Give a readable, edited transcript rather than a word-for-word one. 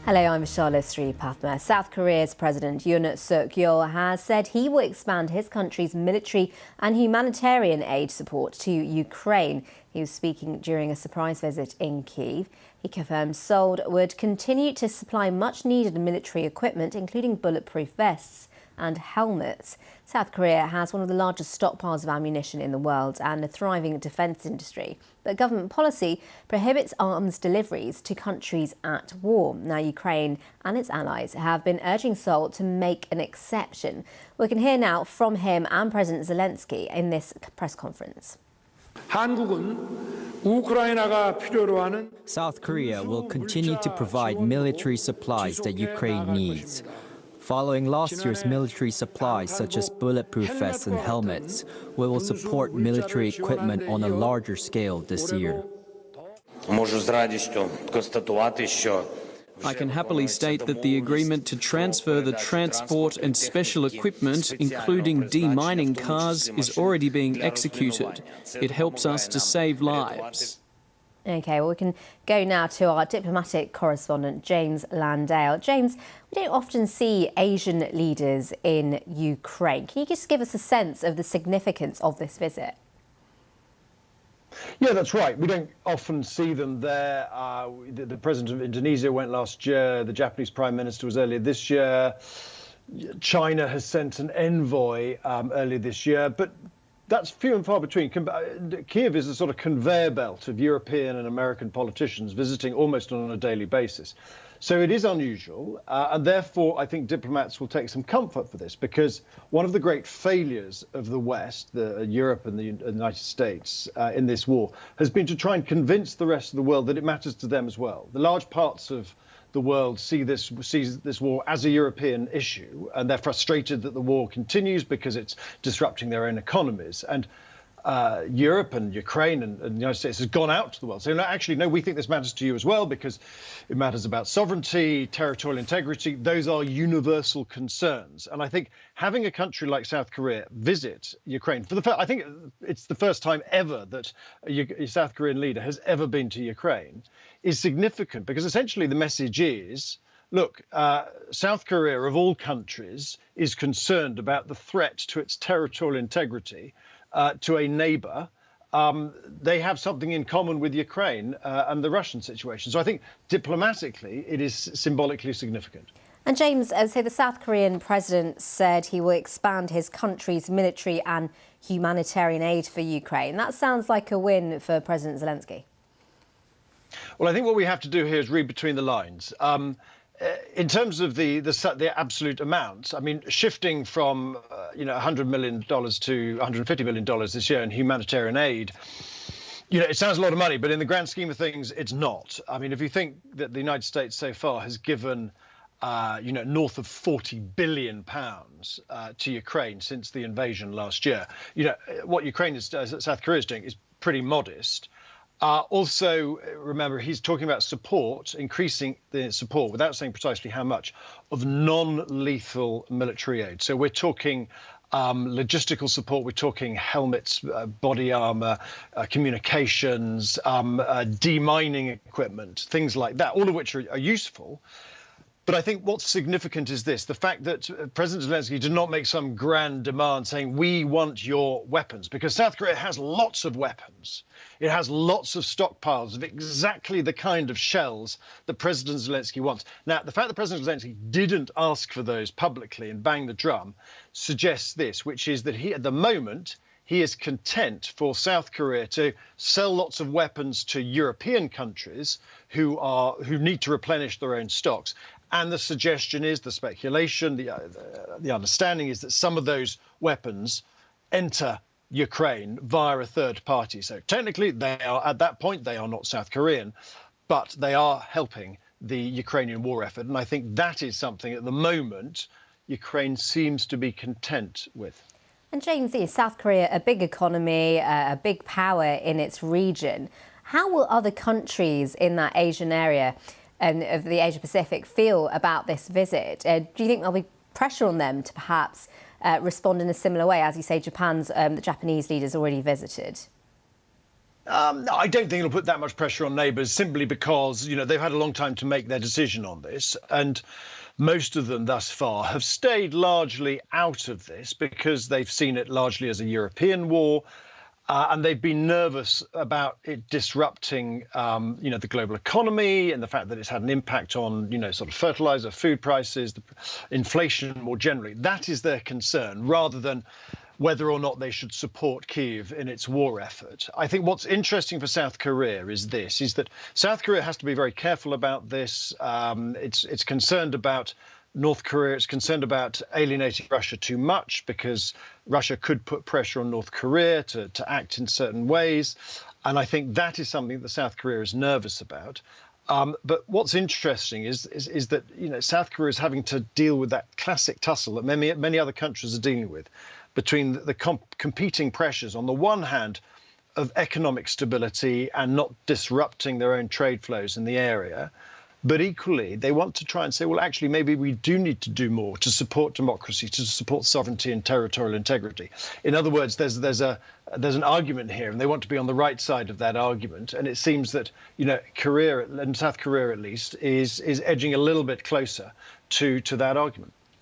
Hello, I'm Charlotte Sripathma. South Korea's President Yeol has said he will expand his country's military and humanitarian aid support to Ukraine. He was speaking during a surprise visit in Kyiv. He confirmed Seoul would continue to supply much-needed military equipment, including bulletproof vests and helmets. South Korea has one of the largest stockpiles of ammunition in the world and a thriving defence industry. But government policy prohibits arms deliveries to countries at war. Now, Ukraine and its allies have been urging Seoul to make an exception. We can hear now from him and President Zelensky in this press conference. South Korea will continue to provide military supplies that Ukraine needs. Following last year's military supplies such as bulletproof vests and helmets, we will support military equipment on a larger scale this year. I can happily state that the agreement to transfer the transport and special equipment, including demining cars, is already being executed. It helps us to save lives. OK, well, we can go now to our diplomatic correspondent, James Landale. James, we don't often see Asian leaders in Ukraine. Can you just give us a sense of the significance of this visit? Yeah, that's right. We don't often see them there. The president of Indonesia went last year. The Japanese prime minister was earlier this year. China has sent an envoy earlier this year. But that's few and far between. Kyiv is a sort of conveyor belt of European and American politicians visiting almost on a daily basis. So it is unusual, and therefore I think diplomats will take some comfort for this, because one of the great failures of the West, Europe and the United States in this war, has been to try and convince the rest of the world that it matters to them as well. The large parts of the world sees this war as a European issue, and they're frustrated that the war continues because it's disrupting their own economies. And Europe and Ukraine and the United States has gone out to the world. So actually, no, we think this matters to you as well, because it matters about sovereignty, territorial integrity. Those are universal concerns. And I think having a country like South Korea visit Ukraine, I think it's the first time ever that a South Korean leader has ever been to Ukraine, is significant, because essentially the message is, look, South Korea, of all countries, is concerned about the threat to its territorial integrity to a neighbour. They have something in common with Ukraine and the Russian situation. So I think diplomatically, it is symbolically significant. And James, so the South Korean president said he will expand his country's military and humanitarian aid for Ukraine. That sounds like a win for President Zelensky. Well, I think what we have to do here is read between the lines. In terms of the absolute amounts, I mean, shifting from $100 million to $150 million this year in humanitarian aid, it sounds a lot of money, but in the grand scheme of things, it's not. I mean, if you think that the United States so far has given north of £40 billion to Ukraine since the invasion last year, what South Korea is doing is pretty modest. Also, remember, he's talking about support, increasing the support, without saying precisely how much, of non-lethal military aid. So we're talking logistical support, we're talking helmets, body armor, communications, demining equipment, things like that, all of which are useful. But I think what's significant is this, the fact that President Zelensky did not make some grand demand saying, we want your weapons, because South Korea has lots of weapons. It has lots of stockpiles of exactly the kind of shells that President Zelensky wants. Now, the fact that President Zelensky didn't ask for those publicly and bang the drum suggests this, which is that at the moment, he is content for South Korea to sell lots of weapons to European countries who need to replenish their own stocks. And the suggestion is, the speculation, the understanding is that some of those weapons enter Ukraine via a third party. So technically, at that point, they are not South Korean, but they are helping the Ukrainian war effort. And I think that is something at the moment Ukraine seems to be content with. And James, South Korea, a big economy, a big power in its region. How will other countries in that Asian area and of the Asia Pacific feel about this visit? Do you think there'll be pressure on them to perhaps respond in a similar way? As you say, the Japanese leaders already visited. No, I don't think it'll put that much pressure on neighbours simply because, they've had a long time to make their decision on this. And most of them thus far have stayed largely out of this because they've seen it largely as a European war. And they've been nervous about it disrupting, the global economy and the fact that it's had an impact on, sort of fertilizer, food prices, the inflation more generally. That is their concern rather than whether or not they should support Kyiv in its war effort. I think what's interesting for South Korea is that South Korea has to be very careful about this. It's concerned about North Korea. It's concerned about alienating Russia too much because Russia could put pressure on North Korea to act in certain ways. And I think that is something that South Korea is nervous about. But what's interesting is that South Korea is having to deal with that classic tussle that many other countries are dealing with between the competing pressures on the one hand of economic stability and not disrupting their own trade flows in the area. But equally, they want to try and say, well, actually, maybe we do need to do more to support democracy, to support sovereignty and territorial integrity. In other words, there's an argument here, and they want to be on the right side of that argument. And it seems that Korea, and South Korea at least, is edging a little bit closer to that argument.